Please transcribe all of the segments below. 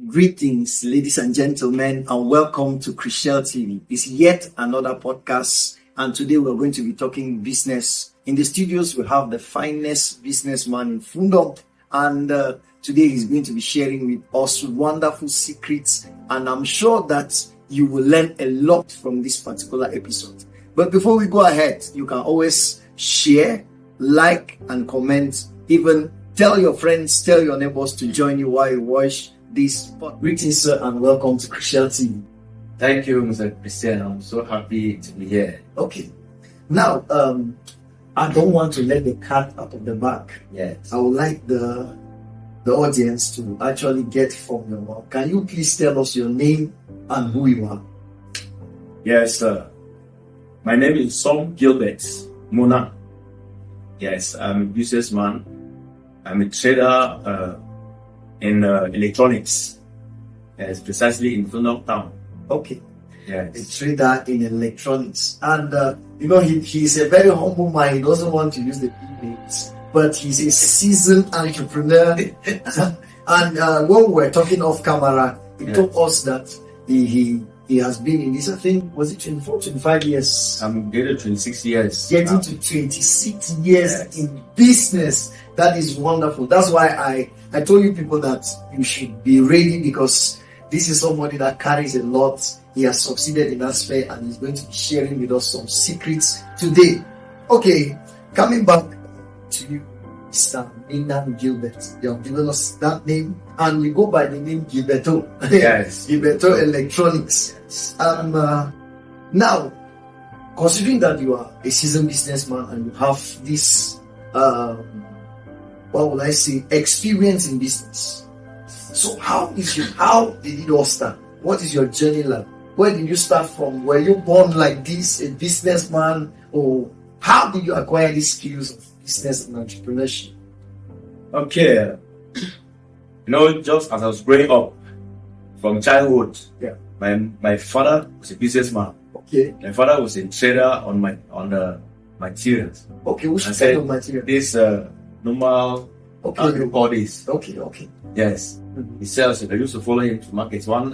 Greetings, ladies and gentlemen, and welcome to Chriselle TV. It's yet another podcast, and today we're going to be talking business. In the studios, we have the finest businessman in Fundong, and today he's going to be sharing with us wonderful secrets, and I'm sure that you will learn a lot from this particular episode. But before we go ahead, you can always share, like, and comment. Even tell your friends, tell your neighbors to join you while you watch this. Greetings, sir, and welcome to Chriselle TV. Thank you, Mr. Christian. I'm so happy to be here. Okay. Now, I don't want to let the cat out of the bag. Yes. I would like the audience to actually get from your mouth. Can you please tell us your name and who you are? Yes, sir. My name is Munang Gilbert. Munang. Yes, I'm a businessman. I'm a trader in electronics. Yes, precisely in Fundong town. Okay. Yes. A trader in electronics. And, he's a very humble man. He doesn't want to use the big names, but he's a seasoned entrepreneur. And when we were talking off camera, he told us that he has been in this, I think, was it 24, 25 years? I'm getting 26 years. Getting to 26 years in business. That is wonderful. That's why I told you people that you should be ready, because this is somebody that carries a lot. He has succeeded in that sphere, and he's going to be sharing with us some secrets today. Okay, coming back to you, Mr. Munang Gilbert. You have given us that name, and you go by the name Gilberto. Yes. Gilberto Electronics. Now, considering that you are a seasoned businessman and you have this, experience in business. So how did it all start? What is your journey like? Where did you start from? Were you born like this, a businessman, or how did you acquire these skills of business and entrepreneurship? Okay. Just as I was growing up from childhood, my father was a businessman. Okay. My father was a trader on the materials. Okay, which kind of material? This normal. Okay. You call this. Okay. Yes. He sells it. I used to follow him to markets. Once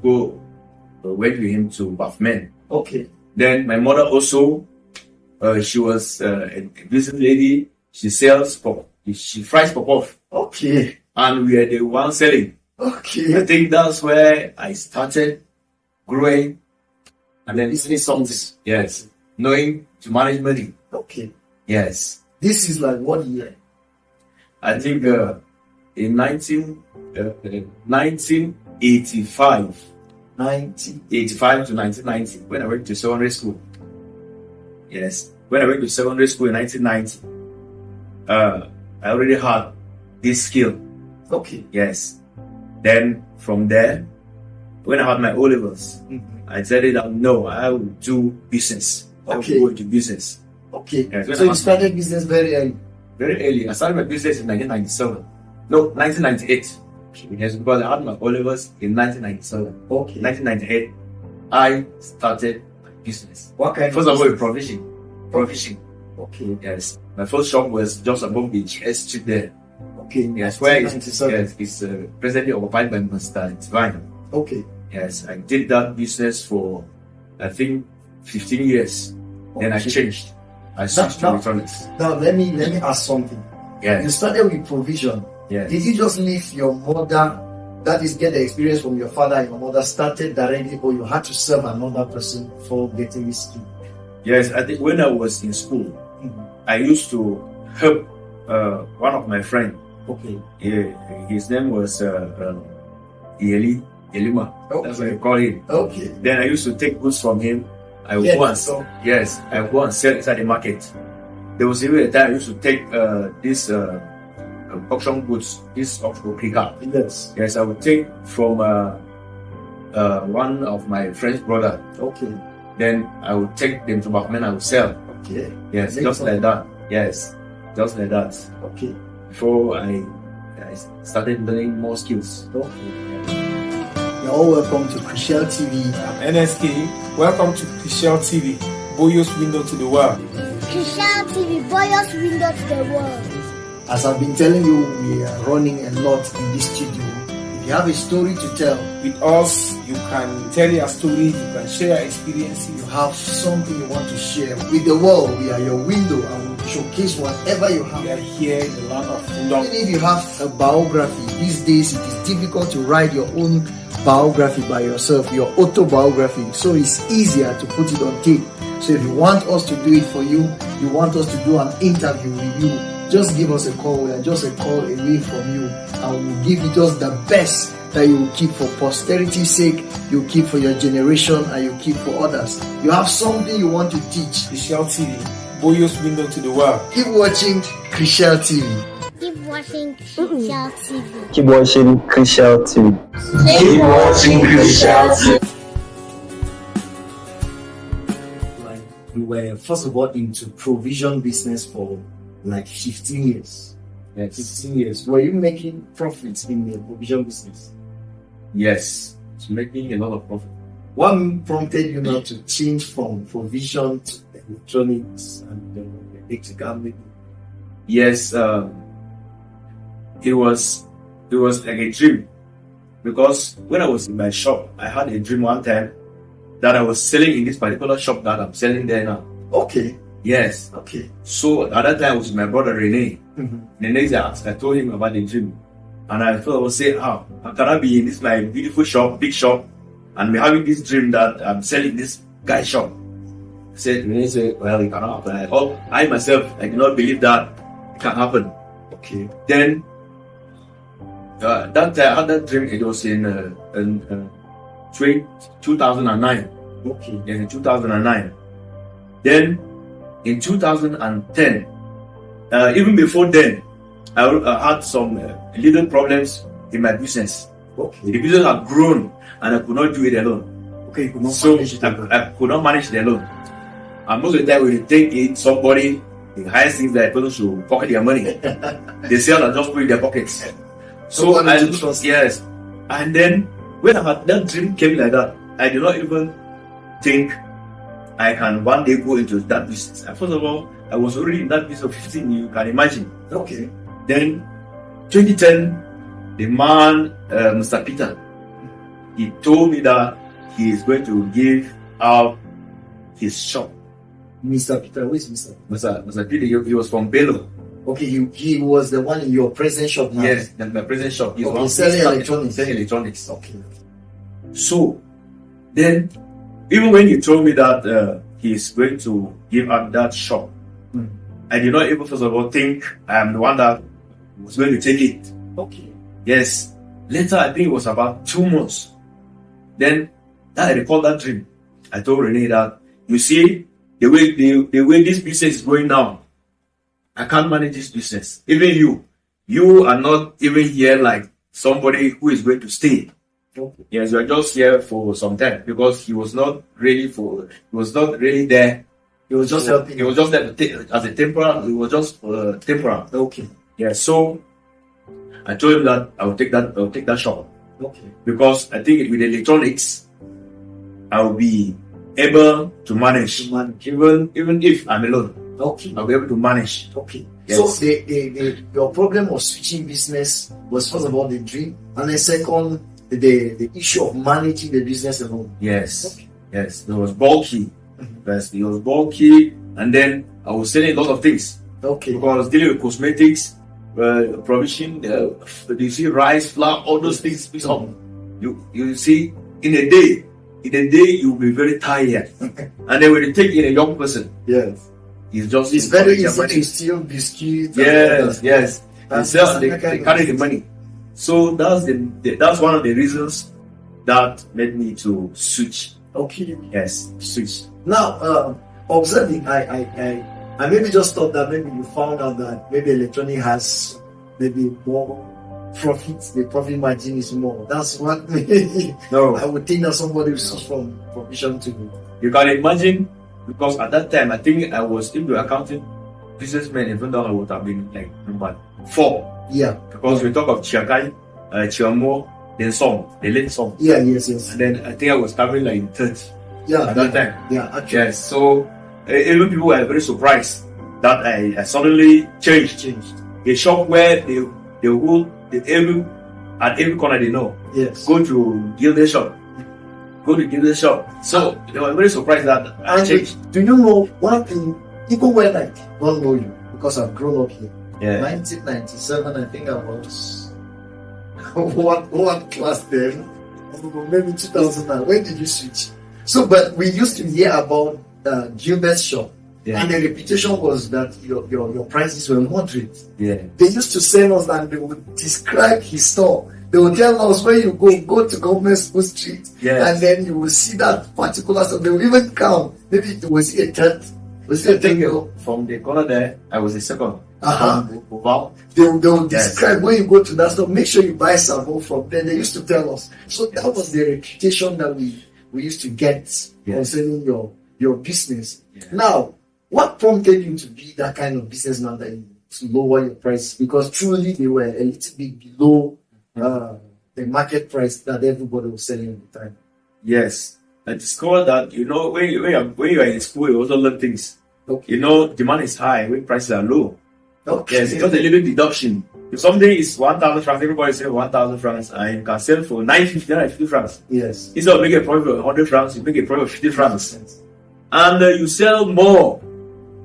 went with him to Buffman. Okay. Then my mother also, she was a business lady. She sells pop. She fries pop-off. Okay. And we are the ones selling. Okay. I think that's where I started growing. And then business something. Yes. Knowing to manage money. Okay. Yes. This is like what year? I think in 1985. 1985 to 1990, when I went to secondary school. Yes. When I went to secondary school in 1990, I already had this skill. Okay. Yes. Then from there, when I had my O-levels, I said that no, I will do business. Okay. I will go into business. Okay. Yes. So you started business very early? Very early. I started my business in 1997. No, 1998. Yes, because I had my O-levels in 1997. Okay. 1998, I started my business. What kind? First of all, provision. Okay. Yes. My first shop was just above the GS Street there. Okay. Yes, where it's presently occupied by Mr. Divine. Okay. Yes, I did that business for, I think, 15 years. Then I changed. I switched to electronics. Now, let me ask something. Yes. You started with provision. Yes. Did you just leave your mother, that is, get the experience from your father and your mother, started directly, or you had to serve another person before getting this skill? Yes, I think when I was in school, I used to help one of my friends. Okay. His name was Elima. Okay. That's what I call him. Okay. Then I used to take goods from him. I would go and sell inside the market. There was even a time I used to take this auction goods, this auction clicker. Yes. Yes, I would take from one of my friend's brother. Okay. Then I would take them to Buffman. I would sell. Okay. Yes, just like that. Yes, just like that. Okay. Before I started learning more skills. You're all welcome to Chriselle TV. I'm NSK. Welcome to Chriselle TV, Boyo's window to the world. Chriselle TV, Boyo's window to the world. As I've been telling you, we are running a lot in this studio. If you have a story to tell. With us, you can tell your story, you can share your experiences. You have something you want to share with the world. We are your window and we showcase whatever you have. We are here in the land of freedom. Even if you have a biography, these days it is difficult to write your own biography by yourself, your autobiography. So it's easier to put it on tape. So if you want us to do it for you, you want us to do an interview with you, just give us a call. We are just a call away from you, and we'll give you just the best that you will keep for posterity's sake, you keep for your generation, and you keep for others. You have something you want to teach. Crucial TV, Boyo's window to the world. Keep watching Crucial TV. Keep watching Crucial TV. Keep watching Crucial TV. Keep watching Crucial TV. Like, we were first of all into provision business for like 15 years. Yes. 15 years. Were you making profits in the provision business? Yes. It's making a lot of profit. What prompted you now to change from provision to electronics and electrical maybe? Yes, it was like a dream, because when I was in my shop, I had a dream one time that I was selling in this particular shop that I'm selling there now. Okay. Yes. Okay. So at that time I was with my brother Rene. Mm-hmm. The next day I told him about the dream, and I thought I would say, how can I be in this my beautiful shop, big shop, and be having this dream that I'm selling this guy's shop? I said, Rene said, well, it cannot happen. I myself, I did not believe that it can happen. Okay. Then that I had that dream. It was in 2009. Okay. Yes, in 2009. Then in 2010, even before then, I had some little problems in my business. Okay. The business had grown and I could not do it alone. Okay, you could not So manage it. I could not manage it alone. And most of the time when you take in somebody, the highest things that people should pocket their money. They sell and just put it in their pockets. So Nobody to trust. yes. And then when I had that dream came like that, I did not even think I can one day go into that business. And first of all, I was already in that business of 15, you can imagine. Okay. Then 2010, the man, Mr. Peter, he told me that he is going to give out his shop. Mr. Peter, who is Mr. Mr. Peter, he was from Bello. Okay, he was the one in your present shop now. Yes, my present shop. He's Okay, one selling electronics. Selling electronics. Okay. So, then, even when he told me that he's going to give out that shop, I did not even first of all think I am the one that was going to take it. Okay. Yes. Later, I think it was about 2 months. Then, I recalled that dream. I told Rene that, you see, the way this business is going now, I can't manage this business. Even you are not even here like somebody who is going to stay. Okay. Yes, you are just here for some time, because he was not really there. He was just helping. He was just there as a temporary. He was just temporary. Okay. Yeah. So I told him that I will take that shop, Okay. because I think with electronics, I will be able to manage. Even if I'm alone, Okay. I'll be able to manage. Okay. Yes. So your problem of switching business was first of all the dream, and then second the issue of managing the business alone. Yes. Okay. Yes. It was bulky. Yes, it was bulky, and then I was selling a lot of things. Okay. Because I was dealing with cosmetics, provision, you see rice, flour, all those things. You see, in a day you'll be very tired. And then when you take in a young person, Yes. it's very their easy money. to steal biscuits. Yes. They That's carry the money. So that's one of the reasons that made me to switch. Okay. Yes, switch. Now, observing, I maybe just thought that maybe you found out that maybe electronic has maybe more profits. The profit margin is more. That's what maybe No. I would think that somebody will switch from provision to. You can imagine, because at that time I think I was into accounting businessman, even though I would have been like number 4. Yeah. Because we talk of Chiakai, Chiamo, then Song, the late Song. Yeah. Yes. And then I think I was covering like 30 Yeah. at that time. Yeah. Actually. Yes, so even people were very surprised that I suddenly changed. Changed. A shop where At every corner they know. Yes. Go to Gilbert shop. Go to Gilbert shop. So they were very surprised that I And changed. do you know one thing? Even when I don't know you, because I've grown up here. Yeah. 1997, I think I was one class then. Or maybe 2009. When did you switch? So, but we used to hear about Gilbert's shop. Yeah. And the reputation was that your prices were moderate. Yeah. They used to send us and they would describe his store. They would tell us where you go to Government School Street, Yes. and then you will see that particular store. They will even count. Maybe it was a third. Was it a third? From the corner there, I was the second. Uh-huh. Wow. They will Yes. describe when you go to that store. Make sure you buy some from them. They used to tell us. So that was the reputation that we used to get concerning your business. Yeah. Now, what prompted you to be that kind of businessman that you to lower your prices? Because truly they were a little bit below the market price that everybody was selling at the time. Yes. I discovered that, when you are in school, you also learn things. Okay. Demand is high when prices are low. Okay. Yes, because the living deduction. If something is 1,000 francs, everybody says 1,000 francs, and you can sell for 950 francs. Yes. Instead of making a profit of 100 francs, you make a profit of 50 francs. Yes. And you sell more.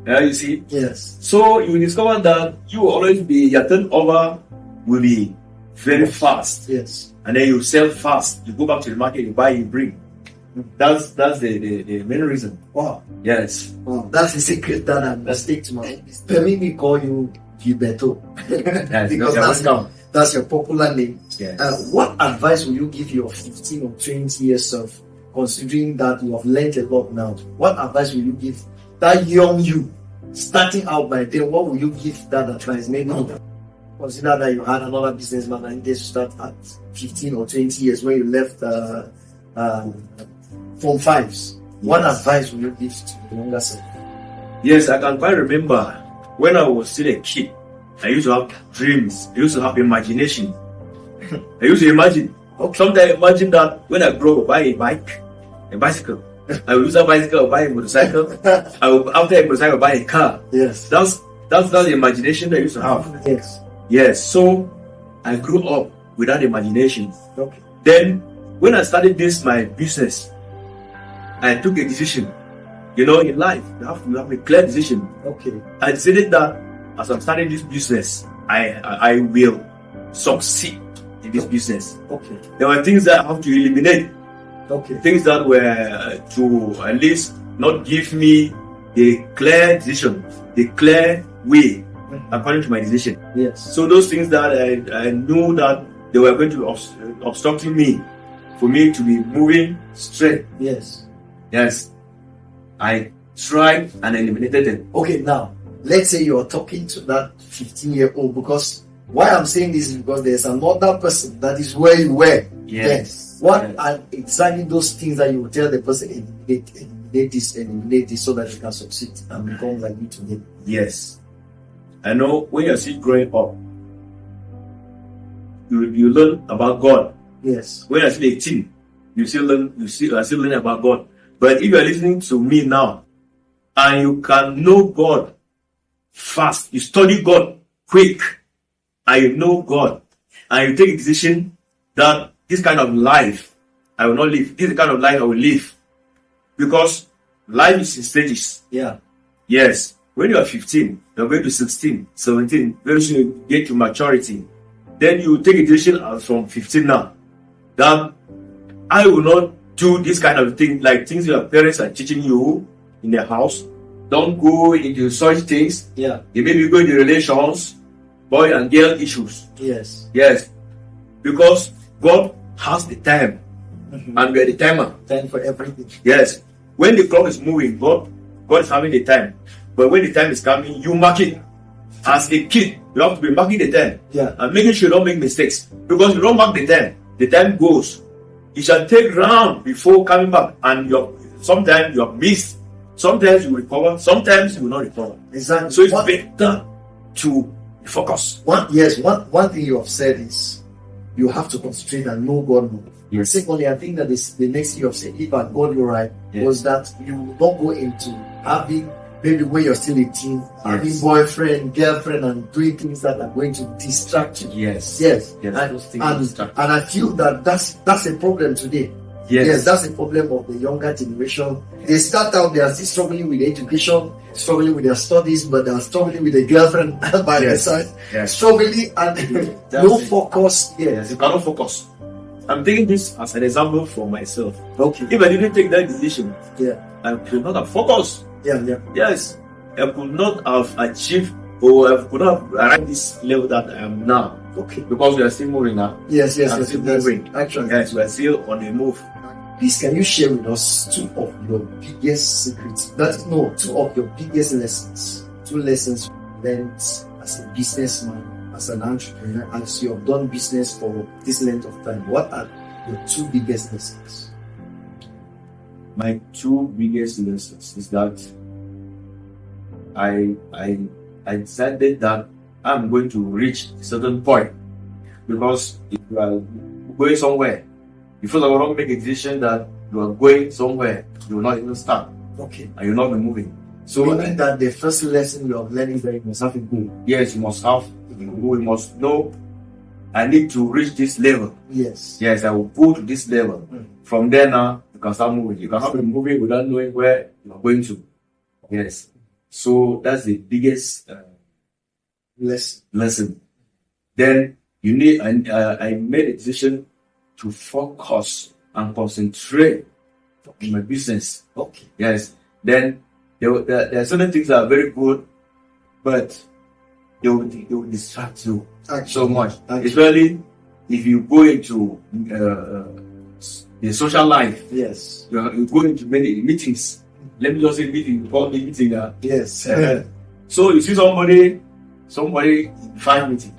You see? Yes. So you discover that you will always your turnover will be very fast. Yes. And then you sell fast. You go back to the market, you buy, you bring. That's the main reason. Wow. Yes. Wow. That's the secret that I mistake to my. Permit me call you Gilberto. Yes, Because that's your popular name. Yes. What advice will you give your 15 or 20 years self, considering that you have learned a lot now? What advice will you give that young you, starting out by then? What will you give that advice? Maybe consider that you had another businessman and they start at 15 or 20 years when you left Form 5s. What advice will you give to the younger self? Yes, I can quite remember when I was still a kid, I used to have dreams. I used to have imagination. I used to imagine. Sometimes I imagine that when I grow up, buy a bicycle. I will use a bicycle, buy a motorcycle. After a motorcycle, buy a car. Yes. That's the imagination I used to have. Yes. Yes, so I grew up with that imagination. Okay. Then, when I started my business, I took a decision. In life, you have to have a clear decision. Okay. I decided that as I'm starting this business, I will succeed in this business. Okay. There were things that I have to eliminate. Okay. Things that were to at least not give me the clear decision, the clear way according to my decision. Yes. So those things that I knew that they were going to be obstructing me, for me to be moving straight. Yes. Yes. I tried and eliminated them. Okay, now let's say you're talking to that 15-year-old, because why I'm saying this is because there's another person that is where you were. Yes. What Yes. are exactly those things that you will tell the person, eliminate this so that you can succeed and become like you today? Yes. I know when you're still growing up, you learn about God. Yes. When you're still 18, you are still learning about God. But if you're listening to me now, and you can know God fast, you study God quick, and you know God, and you take a decision that this kind of life I will not live, this is the kind of life I will live. Because life is in stages. Yeah. Yes. When you are 15, you're going to 16, 17, very soon you get to maturity. Then you take a decision as from 15 now, that I will not do this kind of thing, like things your parents are teaching you in the house. Don't go into such things. Yeah. You maybe go into relations, boy and girl issues. Yes. Yes. Because God has the time, and we are the timer. Time for everything. Yes. When the clock is moving, God is having the time. But when the time is coming, you mark it. As a kid, you have to be marking the time. Yeah. And making sure you don't make mistakes. Because you don't mark the time goes. It shall take round before coming back. And sometimes you have missed. Sometimes you recover. Sometimes you will not recover. Exactly. So it's better to focus. One thing you have said is you have to concentrate and know God more. Yes. Secondly, I think that the next thing you have said, if I got you right, Yes. was that you will not go into having maybe when you're still a teen, having boyfriend, girlfriend, and doing things that are going to distract you. Yes. Yes. Those things And distract. I feel that that's a problem today. Yes, that's a problem of the younger generation. They start out, they are still struggling with education, struggling with their studies, but they are struggling with a girlfriend by their side, struggling and no focus. Yes, you cannot focus. I'm taking this as an example for myself. Okay. If I didn't take that decision, Yeah. I could not have focused. Yeah. Yes, I could not have achieved or I could not have arrived this level that I am now. Okay. Because we are still moving now. Yes. I'm still moving. Actually, Yes, we are still on the move. please, can you share with us two of your biggest secrets? Two of your biggest lessons. 2 lessons you learned as a businessman, as an entrepreneur, as you have done business for this length of time. What are your 2 biggest lessons? My 2 biggest lessons is that I decided that I'm going to reach a certain point, because if you are going somewhere, you first of all don't make a decision that you are going somewhere, you will not even start. Okay. And you will not be moving. So meaning that the first lesson you are learning is that you must have a goal. yes, you must have a goal. You must know, I need to reach this level. Yes. Yes, I will go to this level. From there now, you can start moving. You cannot be moving without knowing where you are going to. Yes. So that's the biggest lesson. Then you need. I made a decision to focus and concentrate on my business. Okay. Yes. Then there are certain things that are very good, but they will distract you so much. Especially if you go into the social life. Yes. You go into many meetings. Let me just say meeting. You call me meeting. Yes. So you see somebody in 5 meetings,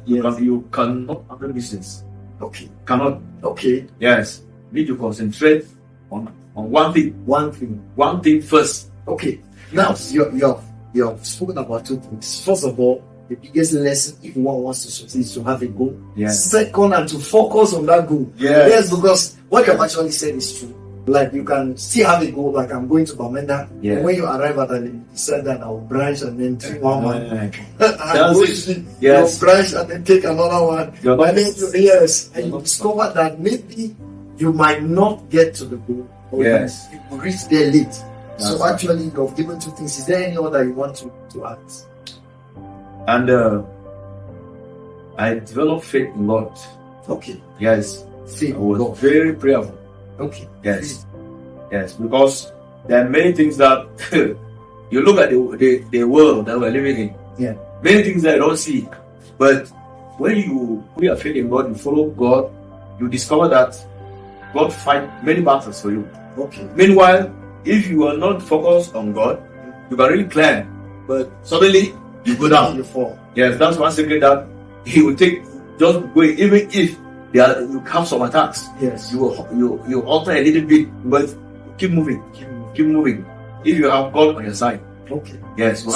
you cannot handle business. Okay. Cannot. Okay. Yes. Need to concentrate on one thing. One thing first. Okay. Now you have spoken about 2 things. First of all, the biggest lesson if one wants to succeed is to have a goal. Yes. Second, and to focus on that goal. Yes. Because what you have actually said is true. Like you can still have a goal, like I'm going to Bamenda. Yeah. When you arrive at an, you decide that I'll branch and then do one one. That's it. Yes. You'll branch and then take another one. You're But then not- yes, and you discover that maybe you might not get to the goal. Or Yes. you will reach there late. That's So right. actually you've given 2 things. Is there any other you want to add? And I developed faith in God. Okay. Yes. Faith I in was God. very prayerful. Okay. Yes. Yes. Because there are many things that you look at the world that we're living in. Yeah. Many things that I don't see. But when you put your faith in God, you follow God, you discover that God fight many battles for you. Okay. Meanwhile, if you are not focused on God, you can really climb, but suddenly you go down. You fall. Yes, that's one secret that He will take. Just go, even if you have some attacks, Yes. you alter a little bit, but keep moving. If you have God on your side, Okay. yes, we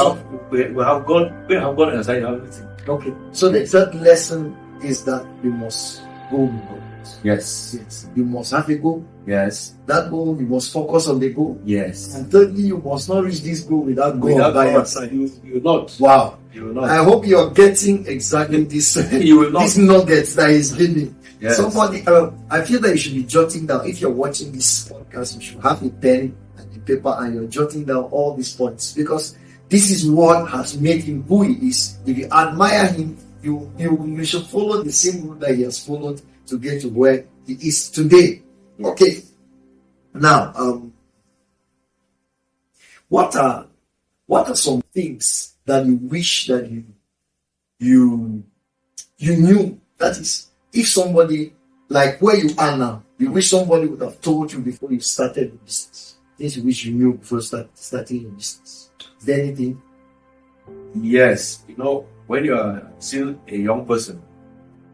have God. We have God on your side. You have everything. Okay. So the third lesson is that you must go with God. Yes, Yes. You must have a goal. yes, That goal, you must focus on the goal. yes. And thirdly, you must not reach this goal without God Without by your God, side. you will not. Wow. You will not. I hope you're getting exactly this You will not. these nuggets that he's giving. Yes. Somebody, I feel that you should be jotting down. If you're watching this podcast, you should have a pen and a paper and you're jotting down all these points, because this is what has made him who he is. If you admire him, you should follow the same route that he has followed to get to where he is today. Okay. Now, what are some things that you wish that you knew? That is, if somebody, like where you are now, you wish somebody would have told you before you started the business. Things you wish you knew before starting your business. Is there anything? Yes, when you are still a young person,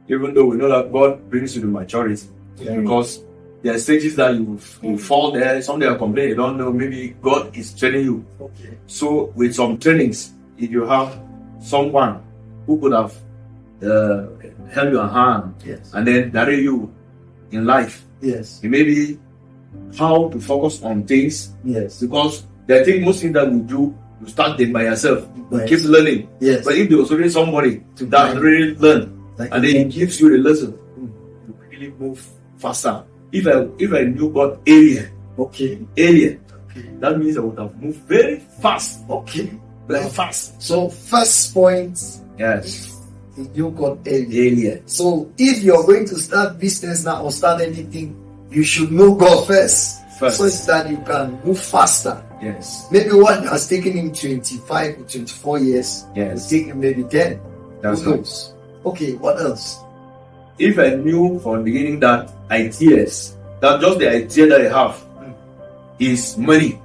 even though we know that God brings you to maturity, because there are stages that you fall there, someday you complain, you don't know, maybe God is training you. Okay. So with some trainings, if you have someone who could have held your hand Yes. and then direct you in life, Yes. it may be how to focus on things, Yes. because I think most things that we do, you start them by yourself. You Right. keep learning. Yes. But if there was already somebody To that guide. really learn, Like and then he gives you the lesson, you really move faster. If I knew God earlier, okay. that means I would have moved very fast. Okay. Very fast. So first point, Yes. you got early. Earlier. So if you're going to start business now or start anything, you should know God first. First. So that you can move faster. Yes. Maybe what has taken him 25 or 24 years, Yes. will take him maybe 10. That's Who right. knows? Okay, what else? If I knew from the beginning that ideas, that just the idea that I have is money,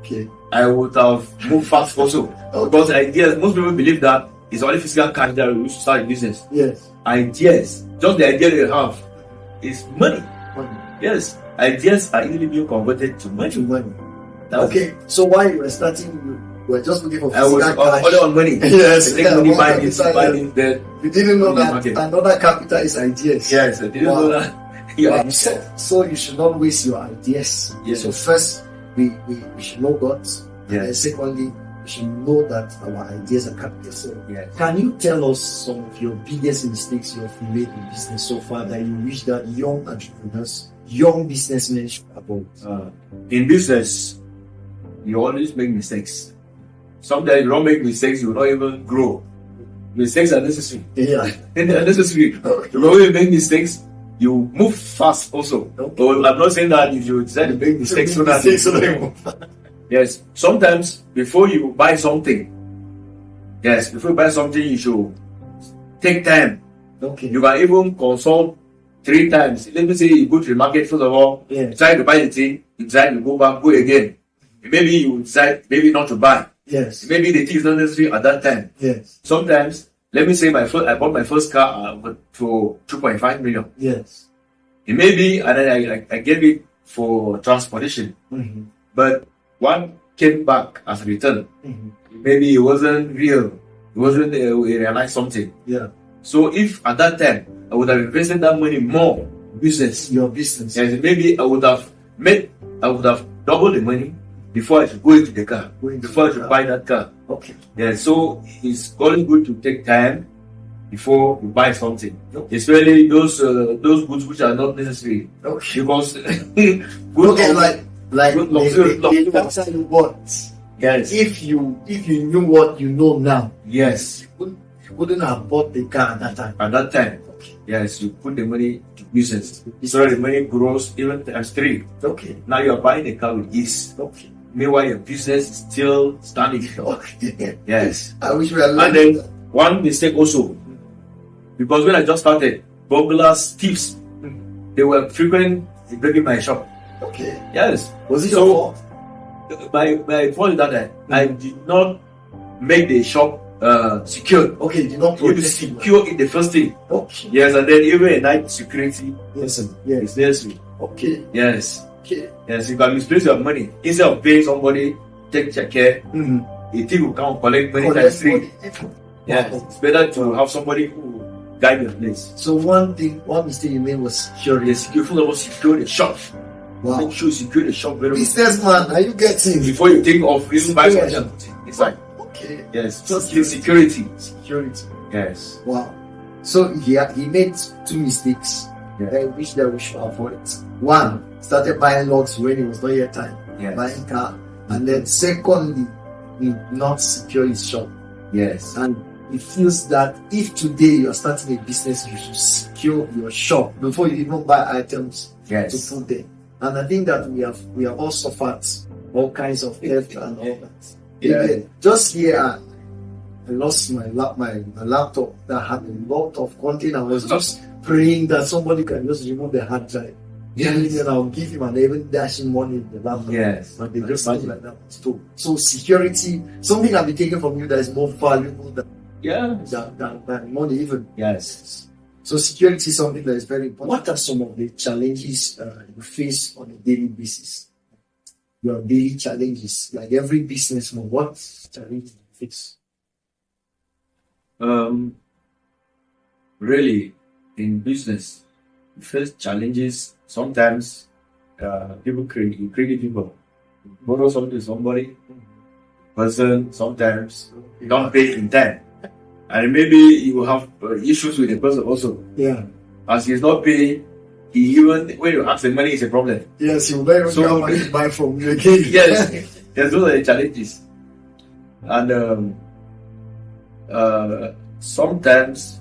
Okay. I would have moved fast also. Because ideas, most people believe that it's only physical cash that we use to start a business. Yes. Ideas, just the idea that you have is money. Money. Yes, ideas are easily being converted to money. To money. That's- Okay. So while you were starting, you were just looking for I was physical cash. only on money. Yes. I take money, Yeah, buy one this, capital, buy yeah. this, then. You didn't know Money that market. another capital is ideas. Yes, I didn't Wow. know that. Yeah. Wow. So you should not waste your ideas. Yes. So first, we should know God. And then Yes. secondly, we should know that our ideas are capital. So Yes. can you tell us some of your biggest mistakes you have made in business so far that you wish that young entrepreneurs, young businessmen should avoid? In business, you always make mistakes. Sometimes you don't make mistakes, you will not even grow. Mistakes are necessary. Yeah. And they are necessary. Okay. You always make mistakes, you move fast also. Okay. But I'm not saying that you should decide to make mistakes so that Mistakes so that you move. Yes. Sometimes before you buy something, you should take time. Okay. You can even consult 3 times. Let me say you go to the market first of all, Yes. try to buy the thing, you decide to go back, go again. Maybe you decide maybe not to buy. Yes. Maybe the thing is not necessary at that time. Yes. Sometimes, let me say I bought my first car for 2.5 million. Yes. It may be, and then I gave it for transportation. Mm-hmm. But one came back as a return. Mm-hmm. Maybe it wasn't real. It wasn't, we realized something. Yeah. So if at that time, I would have invested that money more in business. Your business. Yes, maybe I would have doubled the money before I should go into the car. Go into Before I the should car. buy that car. Okay. Yeah, so it's always good to take time before you buy something. Okay. Especially those goods which are not necessary. Okay. Because Okay, good like good the capital you bought. yes, If you knew what you know now, yes. you wouldn't have bought the car at that time. At that time, Okay. yes, you put the money to business. So that the money grows even times 3. Okay. Now you are buying a car with ease. Okay. Meanwhile, your business is still standing. Okay. Yes. I wish we had And learned then that. one mistake also, because when I just started, burglars, thieves, they were frequent in breaking my shop. Okay. Yes. Was it So, your fault? My fault is that I did not make the shop secured. Okay, you did not You protect him. secure it the first thing. Okay. Yes, and then even a night security Yes. is Yes. necessary. Okay. Yes. Okay. Yes, you can misplace your money. Instead of paying somebody, take care. Mm-hmm. A thief will come and collect money Collect times 3. money. Yes. Wow. It's better to have somebody who will guide your place. So one mistake you made was security. Yes, you first of all secure the shop. Wow. Make sure you secure the shop very well Businessman, are you getting? before you think of even buy Secure. something. It's like Okay. yes, Just security. Security. Yes. Wow. So he made 2 mistakes. Yeah. I wish that we should avoid. One, started buying logs when it was not yet time. Yes. Buying car. And then secondly, he not secure his shop. Yes. And he feels that if today you are starting a business, you should secure your shop before you even buy items Yes. to put there. And I think that we have all suffered all kinds of theft and all that. Yeah. Even just here, I lost my laptop that had a lot of content. I was just praying that somebody can just remove the hard drive. Yes. And then I'll give him and even dash him money in the laptop. Yes. But they just do like that. So security, something can be taken from you that is more valuable Yes. than money even. Yes. So security is something that is very important. What are some of the challenges you face on a daily basis? Your daily challenges, like every businessman, what challenges do you face? Really, in business, you face challenges. Sometimes creative people borrow something to somebody, person sometimes don't pay in time. And maybe you will have issues with the person also. Yeah. As he's not paying, he even, when you ask the money, it's a problem. Yes, you better So- buy from you again. Yes, those are the challenges. And sometimes,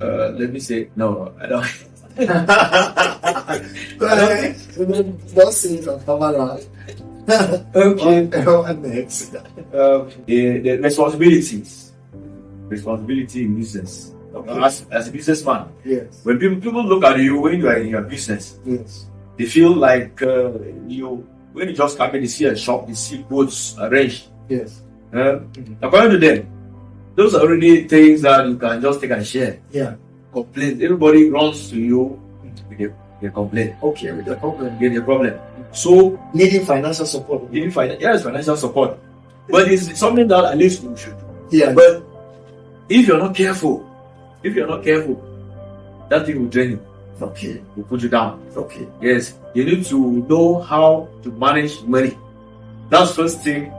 let me say, no, I don't. Don't say it on camera. Okay. What next? The responsibility in business. As a businessman, Yes. when people look at you when you are in your business, Yes. they feel like when you just come in, you see a shop, you see goods arranged. Yes. According to them, those are already things that you can just take and share. Yeah. Complain. Everybody runs to you with a complaint. Okay, with the problem. Get a problem. So Needing financial support. financial support, but it's something that at least you should. Yeah. But if you're not careful, that thing will drain you. Okay. Will put you down. Okay. Yes, you need to know how to manage money. That's first thing,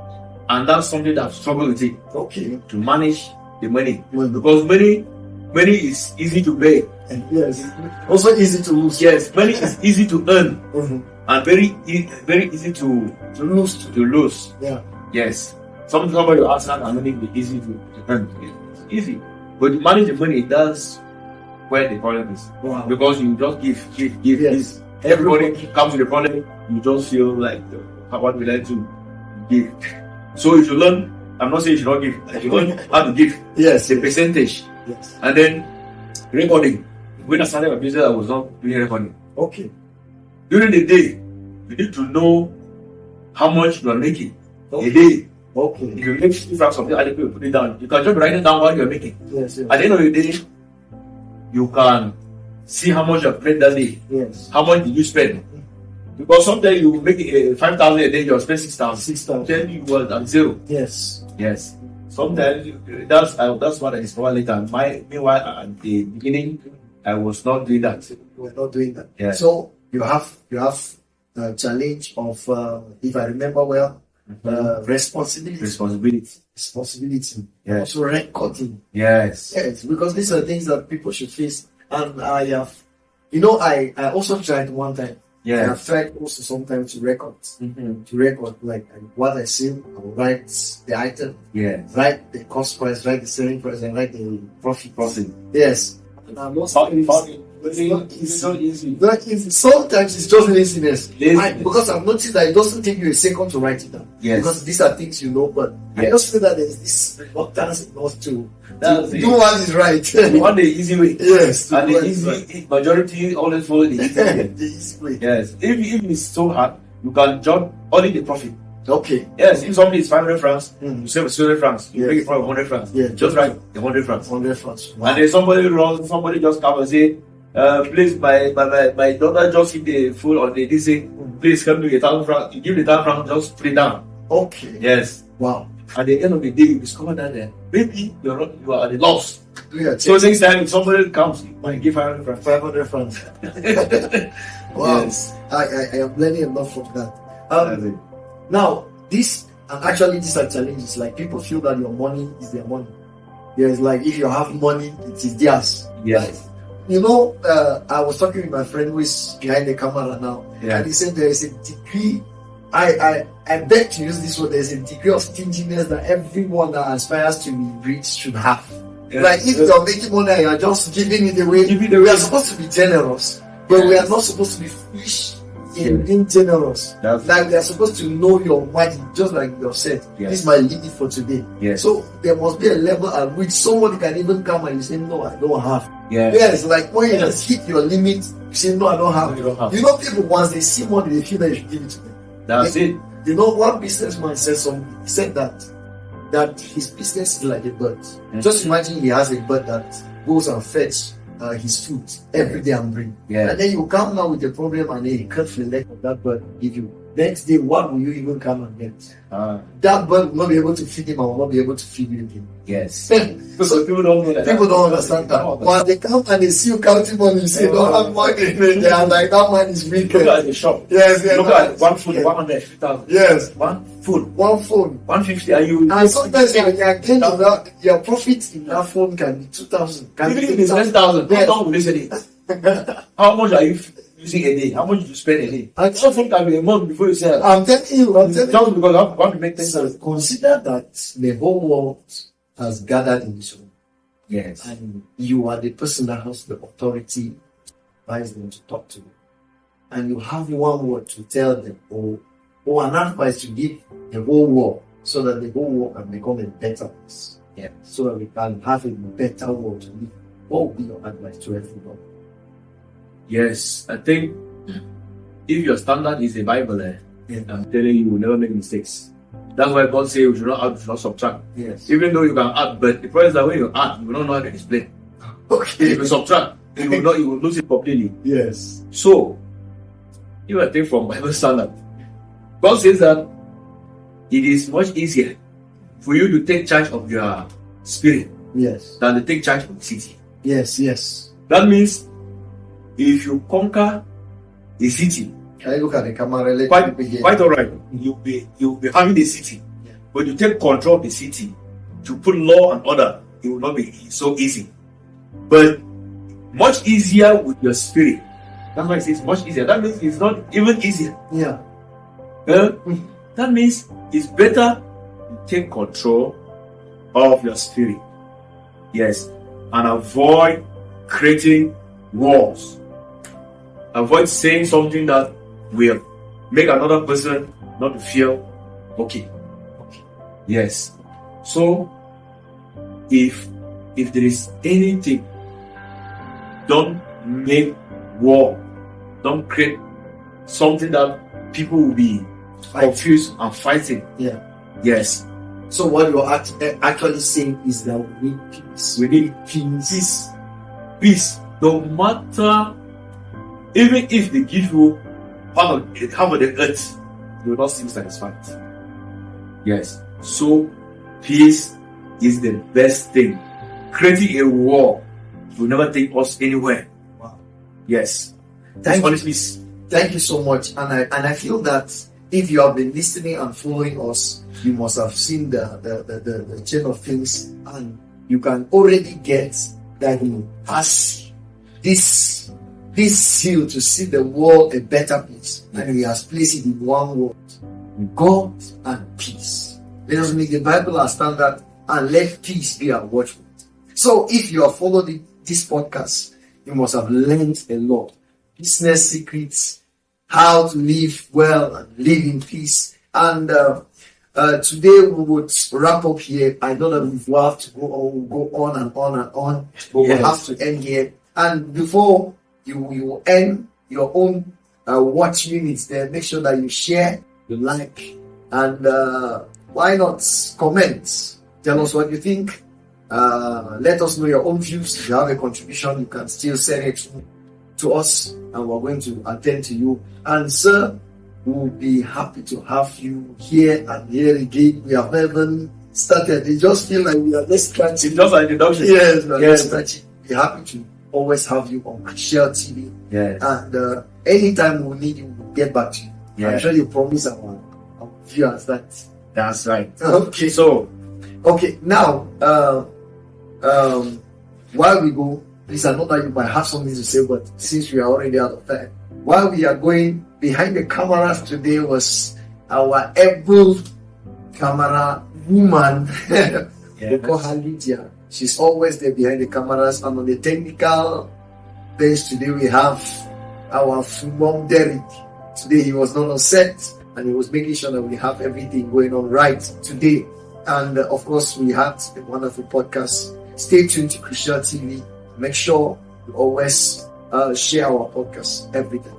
and that's something that I've struggled with it, Okay. to manage the money. Well, Because money is easy to pay. and yes. Also easy to lose. Yes, money is easy to earn Mhm. and very easy to To lose. lose. Yeah. Yes, somebody will ask that and money be easy to earn. It's easy, but to manage the money, that's where the problem is. Wow. Because you just give. Yes. Everybody comes with a problem, you just feel like, what will I do? Give. So you should learn. I'm not saying you should not give. You should learn how to give. Yes. The percentage, Yes. and then recording. When I started my business, I was not doing recording. Okay. During the day, you need to know how much you are making a Okay. day. Okay. If you make 50 francs something, other people put it down. You can just write it down what you're making. Yes. Yes. At the end of the day, you can see how much you have made that day. Yes. How much did you spend? Because sometimes you make 5,000 a day, you spend 6,000. 6,000. Then you were at zero. Yes. Yes. Sometimes that's what I discovered later. Meanwhile, at the beginning, I was not doing that. We're not doing that. Yeah. So you have a challenge of, if I remember well, responsibility. Responsibility. Yes. Also recording. Yes. Yes, because these are things that people should face. And I have, I also tried one time. I have Yes. tried also sometimes to record. Mm-hmm. To record like what I sell, I will write the item, Yes. write the cost price, write the selling price, and write the profit. Profit. Yes. And I'm not Found it. It's not easy. It's not easy. Very easy. Sometimes it's just laziness. Laziness. Because I've noticed that it doesn't take you a second to write it down. Yes. Because these are things you know, but I Yes. just feel that there's this reluctance not to That's do it. what is right. You want the easy way. Yes. to And do the what is right. easy majority always follow the easy way. The easy way. Yes. If it's so hard, you can jump only the profit. Okay. Yes. If somebody is 500 francs, Mm. you save 200 francs. You Yes. make it from 100 francs. Yeah. Just write the 100 francs. 100 francs. And then somebody just come and say, please, my daughter just hit the full on the this thing. Please come to 1,000 francs. You give the 1,000 francs, just put it down. Okay. Yes. Wow. At the end of the day, you discover that maybe you are at a loss. Yeah, So next time if somebody comes, you might give 500 francs. 500 francs. Wow. Yes. I am learning a lot from that. That's it. Now, these are challenges. Like people feel that your money is their money. Yes, like if you have money, it is theirs. Yes. I was talking with my friend who is behind the camera now, Yeah. and he said there is a degree. I beg to use this word. There's a degree of stinginess that everyone that aspires to be rich should have. Yes. Like if Yes. you're making money and you're just giving it away, Give it we away. are supposed to be generous, but we are not supposed to be foolish in being generous. That's- Like we are supposed to know your money, just like you have said. Yes. This is my limit for today. Yes. So there must be a level at which somebody can even come and you say, no, I don't have. Yeah. Yes, like when you Yes. just hit your limit, you say, no, I don't have. You don't have. You know, people, once they see money, they feel that you should give it to them. That's it. You know, one businessman said something. He said that his business is like a bird. Mm. Just imagine he has a bird that goes and fetch his food every day and bring. Yeah. And then you come now with a problem and then he can't relate on that bird and give you. next day, what will you even come and get? That bird will not be able to feed him and will not be able to feed you again. Yes. So people don't know that. people don't understand that. When they come and they see you counting money, you say, don't have money. They are like, that man is wicked. Look at the shop. Yes, yes. Look at one food, 150,000. Yes. One food, One phone. 150. Are you? And sometimes your profit in that phone can be 2,000. Even if it's 10,000, Yes. how long will they sell it? How much are you using a day? How much do you spend a day? And Some phone can be a month before you sell. I'm telling you, Just because I want to make things So sense. consider that the whole world has gathered in this room, Yes. and you are the person that has the authority to advise them to talk to them, and you have one word to tell them, or an advice to give the whole world, so that the whole world can become a better place. Yeah. So that we can have a better world to live. What would be your advice to everyone? Yes, I think if your standard is the Bible, Yeah. I'm telling you, you will never make mistakes. That's why God says you should not add, you should not subtract. Yes. Even though you can add, but the problem is that when you add, you will not know how to explain. Okay. If you subtract, you will lose it completely. Yes. So, if I take from Bible standard, God says that it is much easier for you to take charge of your spirit Yes. than to take charge of the city. Yes. Yes. That means if you conquer the city, Can I look at the camera? Let quite, me begin. quite all right, you'll be having the city. Yeah. But you take control of the city, to put law and order, it will not be so easy. But much easier with your spirit. That's why it says much easier. That means it's not even easier. Yeah. That means it's better you take control of your spirit. Yes. And avoid creating walls. Avoid saying something that will make another person not to feel okay. Yes. So if there is anything, don't make war. Don't create something that people will be confused and fighting. Yeah. Yes. So what you're actually saying is that we need peace. We need peace. peace. No matter, even if they give you half of the earth, you will not seem satisfied. Yes. So peace is the best thing. Creating a war will never take us anywhere. Wow. Yes. Thank you. Honestly, Thank you so much. And I feel that if you have been listening and following us, you must have seen the chain of things, and you can already get that he has this seal to see the world a better place, and he has placed it in one word: God and peace. Let us make the Bible our standard and let peace be our watchword. So if you have followed this podcast, you must have learned a lot. Business secrets, how to live well and live in peace. And today we would wrap up here. I know that we will have to go on and on and on, but we'll have to end here. And before you end your own watch minutes there, make sure that you share, you like, and why not comment? Tell us what you think. Let us know your own views. If you have a contribution, you can still send it to us, and we're going to attend to you. And sir, we'll be happy to have you here and here again. We have never started. It just feel like we are just scratching. it's just an introduction. Yes, we are Yes. just scratching. We're happy to always have you on Shell TV. Yes. And anytime we need you, we'll get back to you. Yeah. I'm sure you promise our viewers that. That's right. Okay. So, Okay, now, while we go, please, I know that you might have something to say, but since we are already out of time, while we are going, behind the cameras today was our able camera woman. We call her Lydia. She's always there behind the cameras, and on the technical bench today we have our Fumon Derek. Today he was not on set, and he was making sure that we have everything going on right today. And of course, we had a wonderful podcast. Stay tuned to Christian TV. Make sure you always share our podcast every time.